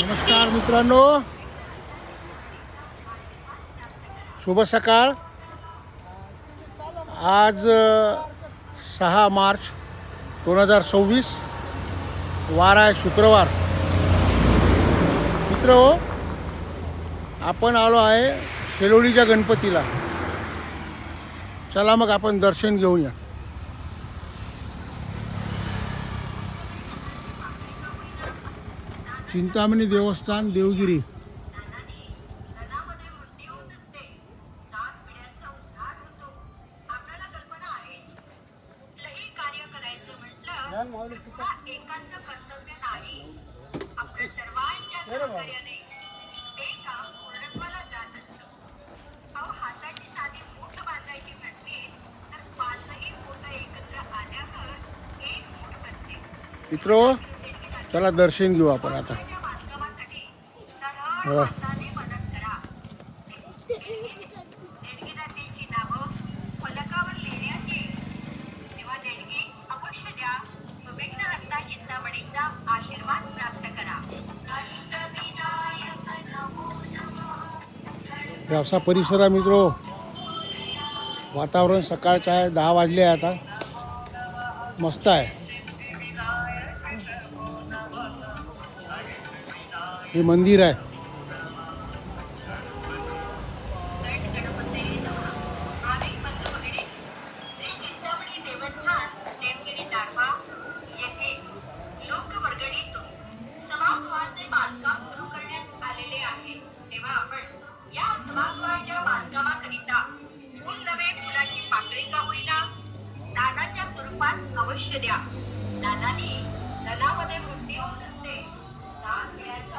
नमस्कार मित्रांनो, शुभ सकाळ। आज 6 मार्च 2026 वार आहे शुक्रवार। मित्र, आपण आलो आहे शेलोडीच्या गणपतीला। चला मग आपण दर्शन घेऊया। चिंतामणी देवस्थान, देवगिरी। मित्रो, चला दर्शन घेऊ आपण आता। असा परिसर आहे मित्रो। वातावरण सकाळचं आहे, 10 वाजले आता। मस्त आहे। हे मंदिर आहे।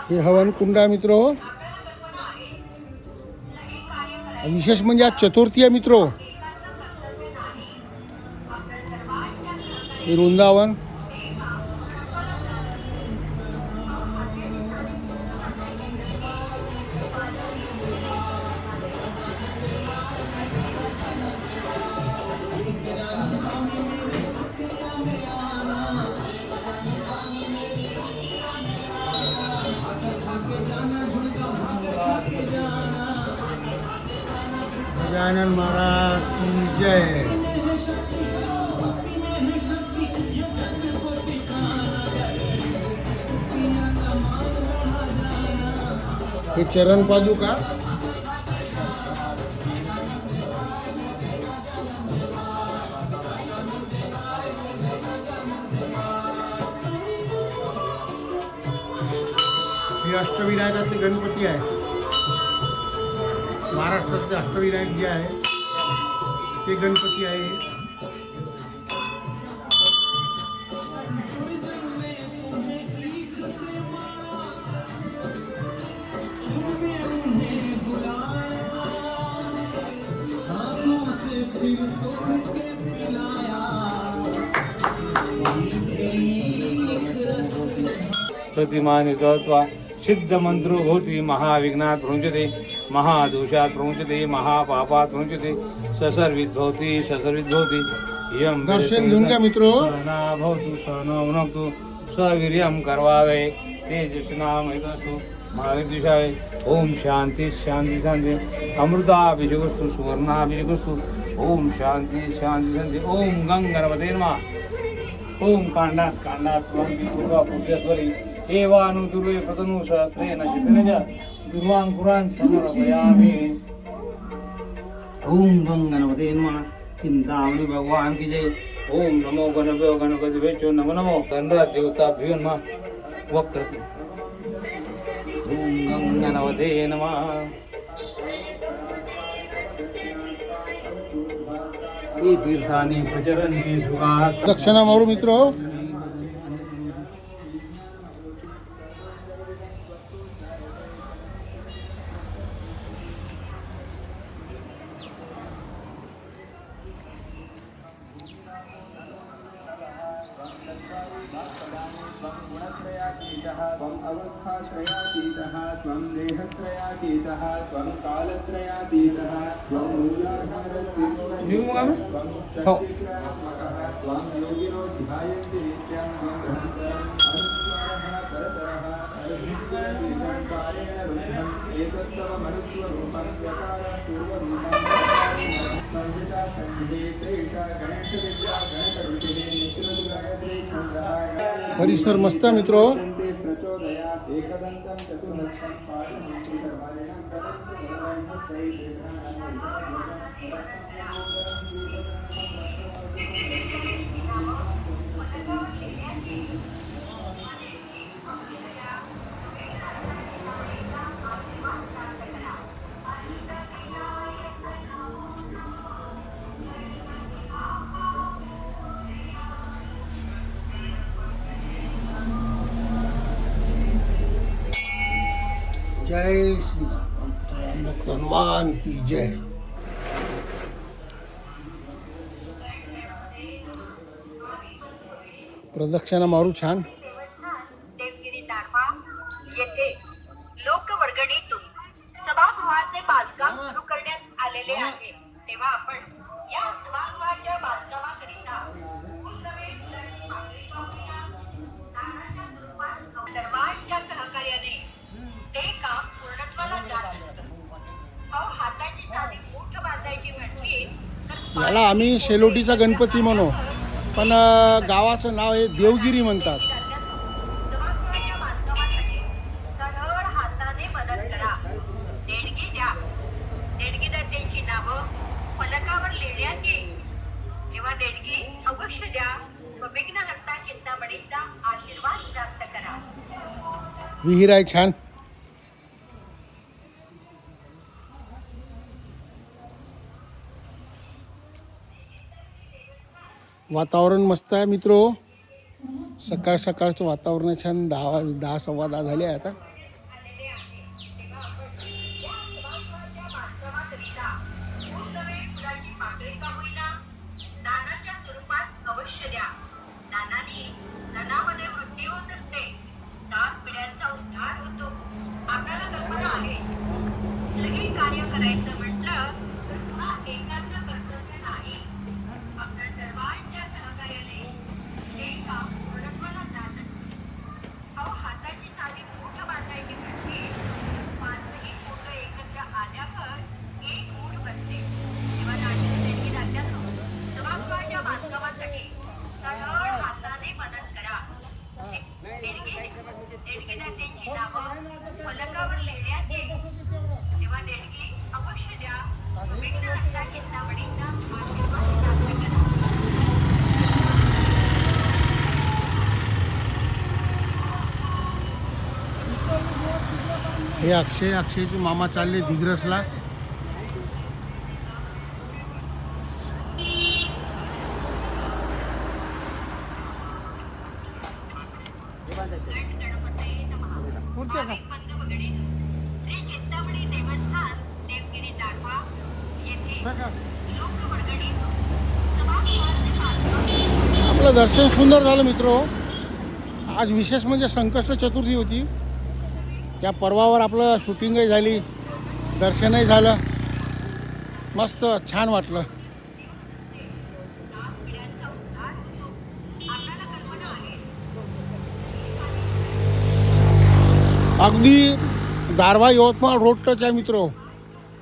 हे हवन कुंड आहे मित्रो। विशेष म्हणजे आज चतुर्थी आहे मित्रो। हे वृंदावन। गजानन महाराज की जय। हे चरण पादुका। हे अष्टविनायकाचे गणपती आहे। महाराष्ट्राचे अष्टविनायक जे आहे ते गणपती आहे। प्रतिमानित्वा सिद्ध मंत्रो भवति महाविघ्नात् प्रमुच्यते महादोषात् प्रमुच्यते महापापात् प्रमुच्यते ससर्विद् भवति यं दर्शन घेऊन घ्या मित्रो। सहना भवतु सहनो भुनक्तु सवीर्यं करवावहै तेजस्विनावधीतमस्तु मा विद्विषावहै। ओम शांति शांति शांति। अमृताभिषेकस्तु सुवर्णाभिषेकस्तु। ओम शांति शांति शांति। ओम गंगणपते नमः। ओम कांडात् कांडात् पूर्वा पुरुषेश्वरी एवानु दुर्वे प्रतनु सहस्रेण शिवनज दुर्वांकुरान् समर्पयामि। ओम गंगणपते नमः। चिंतामणि भगवान की जय। ओम नमो गणपयो गणपतिभ्यो नमो नमो। गणराज देवताभ्यो नमः। वक्रतु। ओम गणपते नमः। ये तीर्थानि प्रचरन्ति सुखात्। दक्षिणा मारू मित्रो। अवस्थात्रयातीतः त्वं देहत्रयातीतः त्वं कालत्रयातीतः त्वं मूलाधारस्थितोऽस्ति त्वं शक्तित्रयात्मकः त्वं योगिनो ध्यायन्ति नित्यं त्वं निरन्तरम् अनुस्वारः परतरः अनभिज्ञः रूपेण रुद्धम् एतत्तव मनुस्वरूपं व्यकारं पूर्वरूपं संहिता सन्निधे श्रेष्ठ गणेशविद्या गणकऋषिः निचलदुर्गायत्री छन्दः परिसर मस्त आहे मित्रो. ते प्रचोदया एकदन्तं चतुर्हस्तं पाशमन्त्रि सर्वारिणं कदं वरदं हस्तै जय श्री राम हनुमान की जय. प्रदक्षिणा मारू छान. देवगिरी दारव्हा येथे लोकवर्गणीतून सभागृहाचे बांधकाम सुरू करण्यात आलेले आहे. तेव्हा आपण या सभागृहाच्या बांधकामाकरिता सर्वांच्या सहकार्याने ते काम पूर्णत्वाला जात असतं. अहो, हाताची चावी मूठ बांधायची म्हटली तर याला आम्ही शेलोटीचा गणपती म्हणू, पण गावाचं नाव हे देवगिरी म्हणतात. सभागृहाच्या बांधकामासाठी सरळ हाताने मदत करा. देणगी द्या. देणगीदात्यांची नावं फलकावर लिहिण्यात येईल. तेव्हा देणगी अवश्य द्या व विघ्नहर्ता चिंतामणीचा आशीर्वाद प्राप्त करा. विहीर आहे छान. वातावरण मस्त आहे मित्रो. सकाळ सकाळचं वातावरण आहे छान. 10 सव्वा 10 झाले आहे आता. दानाच्या स्वरूपात अवश्य द्या. दानाने धनामध्ये वृद्धी होत असते. 10 पिढ्यांचा उद्धार होतो. आपल्याला कल्पना आहे, कुठलंही कार्य करायचं म्हटलं तर पुन्हा एकाचं कर्तव्य नाही. आपल्या सर्वांच्या सहकार्याने हे काम पूर्णत्वाला जात असते. अहो, हाताची चावी मूठ बांधायची म्हटली तर 5ही मूठ एकत्र आल्यावर एक मूठ बनते. तेव्हा देणगी दात्यांनो, सभागृहाच्या बांधकामासाठी सरळ हाताने मदत करा. देणगीदात्यांची नावं फलकावर लिहिण्यात येईल. तेव्हा देणगी अवश्य द्या. विघ्नहर्ता चिंतामणीचा आशीर्वाद प्राप्त करा. हे अक्षयचे मामा चालले दिग्रसला. श्री चिंतामणी देवस्थान देवगिरी दारव्हा येथे लोकवर्गणीतून सभागृहाचे बांधकाम आपलं दर्शन सुंदर झालं मित्रो. आज विशेष म्हणजे संकष्ट चतुर्थी होती. त्या पर्वावर आपलं शूटिंगही झाली, दर्शनही झालं. मस्त छान वाटलं. अगदी दारव्हा यवतमाळ रोड टच आहे मित्रो.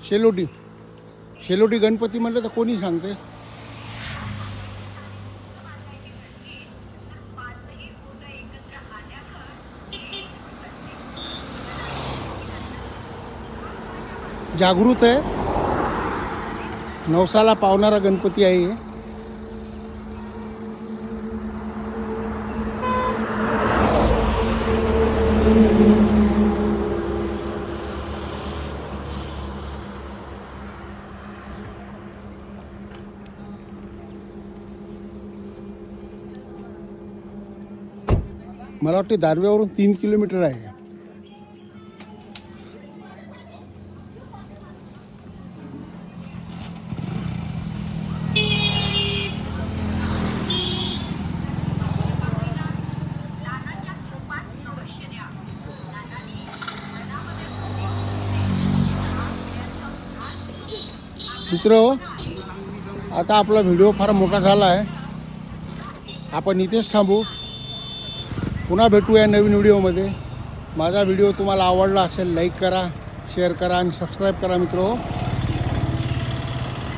शेलोटी गणपती म्हणलं तर कोणी सांगते. जागृत आहे. नवसाला पावणारा गणपती आहे. मला वाटते दारव्यावरून 3 किलोमीटर आहे. मित्र, आता आपला व्हिडिओ फार मोठा झाला आहे. आपण इथेच थांबू. पुन्हा भेटूया नवीन व्हिडिओमध्ये. माझा व्हिडिओ तुम्हाला आवडला असेल लाईक करा, शेअर करा आणि सबस्क्राईब करा मित्रो.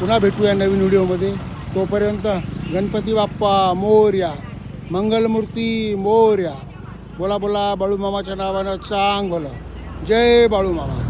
पुन्हा भेटूया नवीन व्हिडिओमध्ये. तोपर्यंत गणपती बाप्पा मोरया, मंगलमूर्ती मोरया. बोला बोला बाळूमामाच्या नावानं चांग बोला. जय बाळूमामा.